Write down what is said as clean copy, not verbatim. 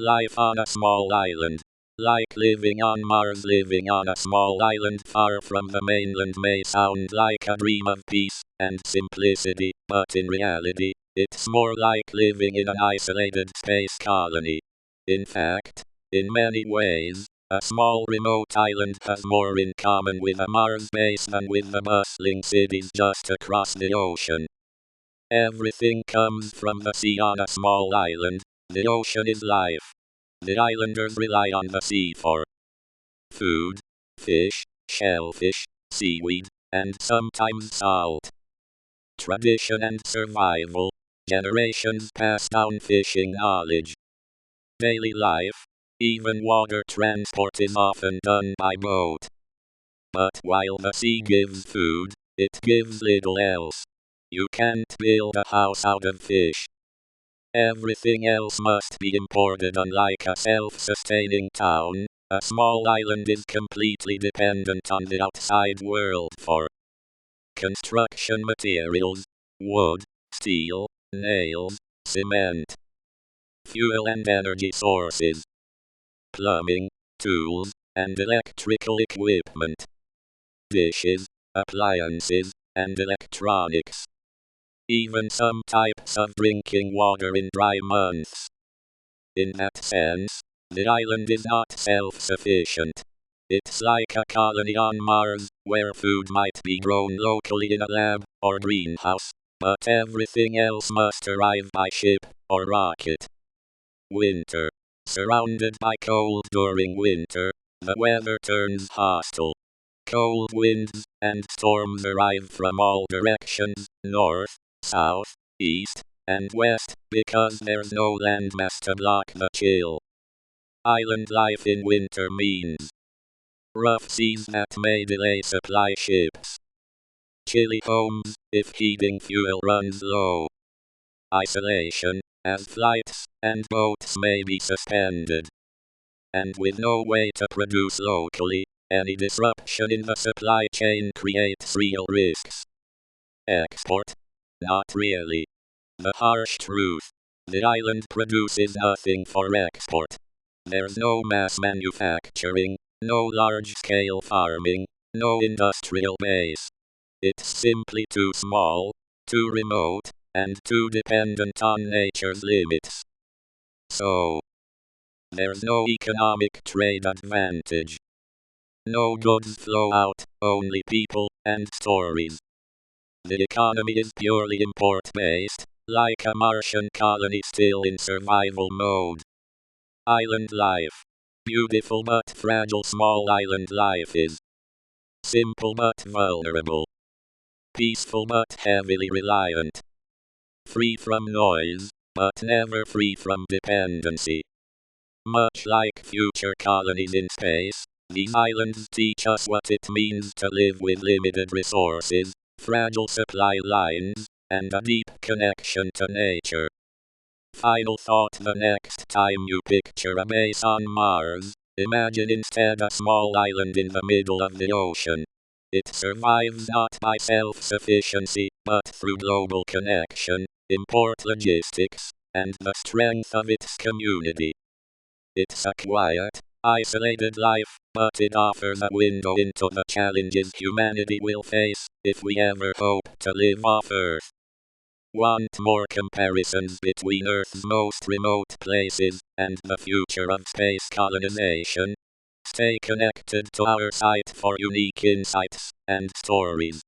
Life on a small island. Like living on Mars, living on a small island far from the mainland may sound like a dream of peace and simplicity, but in reality, it's more like living in an isolated space colony. In fact, in many ways, a small remote island has more in common with a Mars base than with the bustling cities just across the ocean. Everything comes from the sea on a small island. The ocean is life. The islanders rely on the sea for food, fish, shellfish, seaweed, and sometimes salt. Tradition and survival. Generations pass down fishing knowledge. Daily life. Even water transport is often done by boat. But while the sea gives food, it gives little else. You can't build a house out of fish. Everything else must be imported. Unlike a self-sustaining town, a small island is completely dependent on the outside world for construction materials, wood, steel, nails, cement, fuel and energy sources, plumbing, tools, and electrical equipment, dishes, appliances, and electronics. Even some types of drinking water in dry months. In that sense, the island is not self-sufficient. It's like a colony on Mars, where food might be grown locally in a lab or greenhouse, but everything else must arrive by ship or rocket. Winter. Surrounded by cold during winter, the weather turns hostile. Cold winds and storms arrive from all directions, north, south, east, and west, because there's no landmass to block the chill. Island life in winter means rough seas that may delay supply ships. Chilly homes if heating fuel runs low. Isolation, as flights and boats may be suspended. And with no way to produce locally, any disruption in the supply chain creates real risks. Export? Not really. The harsh truth. The island produces nothing for export. There's no mass manufacturing, no large-scale farming, no industrial base. It's simply too small, too remote, and too dependent on nature's limits. So, there's no economic trade advantage. No goods flow out, only people and stories. The economy is purely import-based, like a Martian colony still in survival mode. Island life. Beautiful but fragile small island life is simple but vulnerable. Peaceful but heavily reliant. Free from noise, but never free from dependency. Much like future colonies in space, these islands teach us what it means to live with limited resources, fragile supply lines, and a deep connection to nature. Final thought: the next time you picture a base on Mars, imagine instead a small island in the middle of the ocean. It survives not by self-sufficiency, but through global connection, import logistics, and the strength of its community. It's a quiet, isolated life, but it offers a window into the challenges humanity will face if we ever hope to live off Earth. Want more comparisons between Earth's most remote places and the future of space colonization? Stay connected to our site for unique insights and stories.